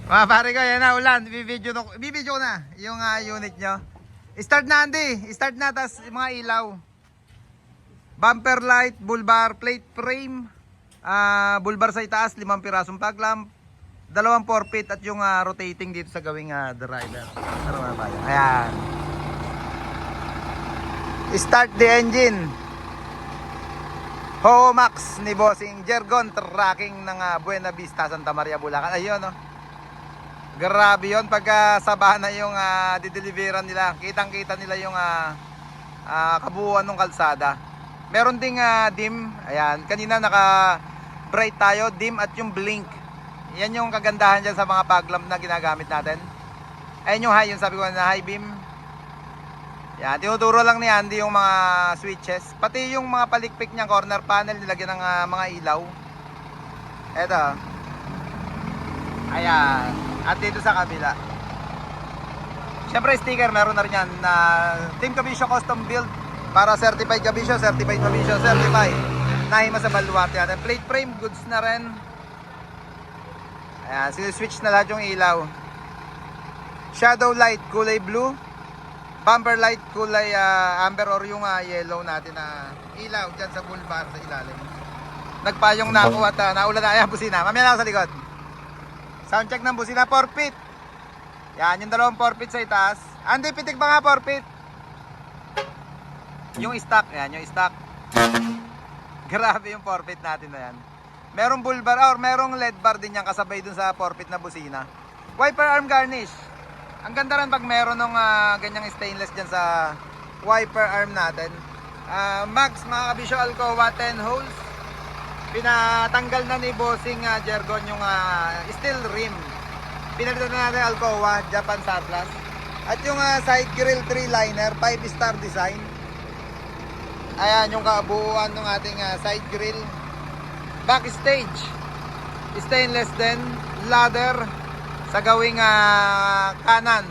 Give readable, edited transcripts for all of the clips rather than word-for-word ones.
Mga pare ko, yan na ulan. Bibidyo ko na yung unit nyo. Start na, Andy. Start na, tas yung mga ilaw. Bumper light, bull bar, plate frame, bull bar sa itaas, 5 pirasong fog lamp, 2 forfeit at yung rotating dito sa gawing driver. Ano mga pare? Ayan. Start the engine. Homax ni Bossing Jergon Tracking ng Buena Vista, Santa Maria, Bulacan. Ayun, no? Grabe yun pagka sabahan na yung dideliveran nila. Kitang-kita nila yung kabuuan ng kalsada. Meron ding dim. Ayan, kanina naka-bright tayo, dim at yung blink. Yan yung kagandahan dyan sa mga fog lamp na ginagamit natin. Ayun yung high, yung sabi ko na high beam. Yan, tinuturo lang ni Andy yung mga switches. Pati yung mga palikpik niya, corner panel, nilagyan ng mga ilaw. Eto. Ayan. At dito sa kabila. Siyempre sticker, meron na rin yan na Team Cabisyo Custom Build. Para certified Cabisyo, certified Cabisyo, certified Nahima sa Baluarte. At plate frame, goods na rin. Ayan, switch na lahat yung ilaw. Shadow light, kulay blue. Bumper light, kulay amber or yung yellow natin na ilaw dyan sa bull bar sa ilalim. Nagpayong na ako at naulan na. Ayan, busina. Mamaya na ako sa likod. Sound check ng busina, forfeit. Yan, yung 2 forfeit sa itaas. Andy, pitik ba nga forfeit? Yung stock, yan, yung stock. Grabe yung forfeit natin na yan. Merong bull bar or merong LED bar din yan kasabay dun sa forfeit na busina. Wiper arm garnish. Ang ganda rin pag meron ng ganyang stainless dyan sa wiper arm natin. Max, mga Cabisyo Alcoa 10 holes. Pinatanggal na ni Bossing Jergon yung steel rim. Pinalitan na natin Alcoa, Japan surplus. At yung side grill 3 liner, 5-star design. Ayan yung kabuuan ng ating side grill. Backstage, stainless din. Ladder sa gawing kanan.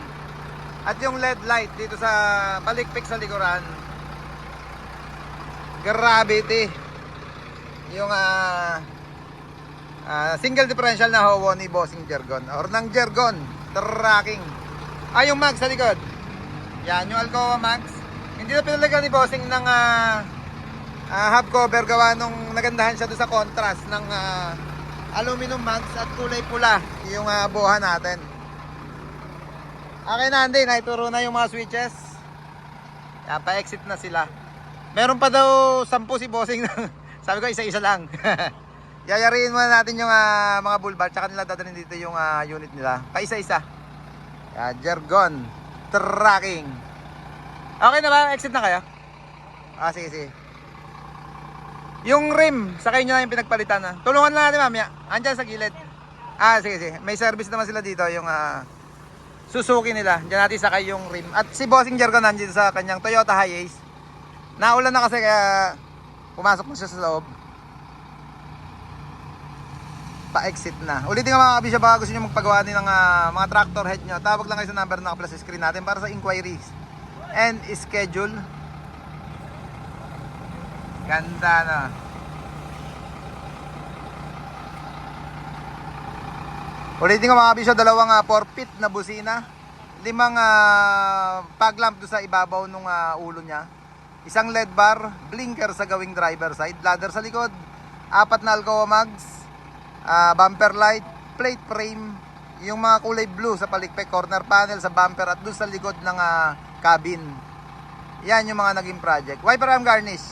At yung LED light dito sa palikpik sa likuran. Gravity. Yung single differential na Howo ni Bossing Jergon or ng Jergon Tracking. Yung Max sa likod. Yan yung Alcoa Max. Hindi na pinalagyan ni Bossing ng hub cover gawa nung nagandahan siya doon sa contrast ng aluminum mags at kulay pula yung buha natin. Okay na, Andy, naituro na yung mga switches. Pa-exit na sila. Meron pa daw 10 si Bossing. Sabi ko isa-isa lang. Yayariin muna natin yung mga bull bar, tsaka nila dadalhin dito yung unit nila. Pa-isa-isa. Jergon Tracking. Okay na ba? Exit na kayo? Sige, sige. Yung rim, sakay nyo na yung pinagpalitan na. Tulungan lang natin mamaya. Andyan sa gilid. Sige, sige. May service naman sila dito. Yung Suzuki nila. Diyan natin sakay yung rim. At si Bossing Jergon nandiyan sa kanyang Toyota Hiace. Naulan na kasi kaya pumasok na siya sa loob. Pa-exit na. Ulitin nga mga Cabisyo, baka gusto nyo magpagawa din ng mga tractor head nyo. Tawag lang kayo sa number na naka-plus sa screen natin para sa inquiries and schedule. Ganda na. Ulitin ko mga Cabisyo, 2 forfeit na busina, 5 fog lamp doon sa ibabaw ng ulo niya, 1 LED bar, blinker sa gawing driver side, ladder sa likod, 4 na Alcoa mags, bumper light, plate frame, yung mga kulay blue sa palikpik, corner panel sa bumper at doon sa likod ng cabin. Yan yung mga naging project. Wiper arm garnish.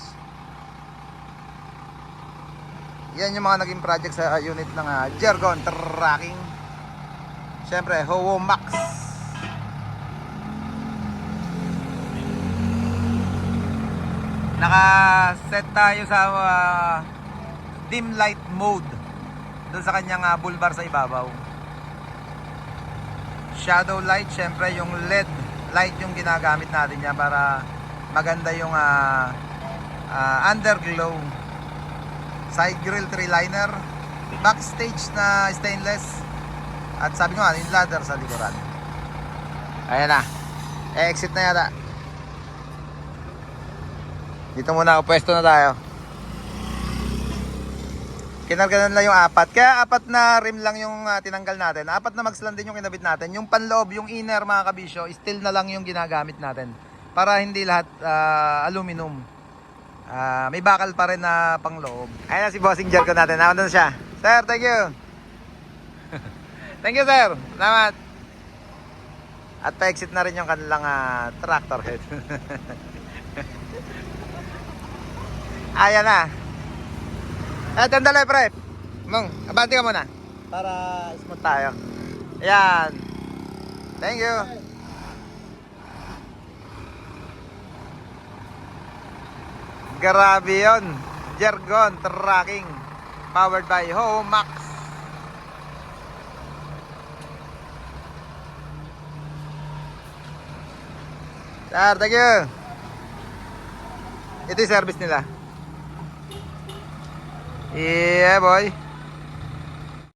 Yan yung mga naging project sa unit ng Jergon Tracking. Siyempre, Howo Max. Naka-set tayo sa dim light mode doon sa kanyang bull bar sa ibabaw. Shadow light, siyempre yung LED light yung ginagamit natin niya para maganda yung underglow. Side grill 3 liner, backstage na stainless, at sabi ko nga yung ladder sa likuran. Ayan na, exit na yata. Dito muna ako, pwesto na tayo. Kinarganan lang yung apat. Kaya apat na rim lang yung tinanggal natin. Apat na mags lang din yung kinabit natin. Yung panloob, yung inner mga kabisyo, steel na lang yung ginagamit natin. Para hindi lahat aluminum. May bakal pa rin na pangloob. Ayun na si Bossing Jerko natin. Nakanda na siya. Sir, thank you. Thank you, sir. Salamat. At pa-exit na rin yung kanilang tractor head. Ayan na. Tandali, pre. Mong, abante ka muna. Para smooth tayo. Ayan. Thank you. Grabe yun. Jergon Trucking. Powered by Homax. Sir, thank you. Ito yung service nila. Yeah, boy.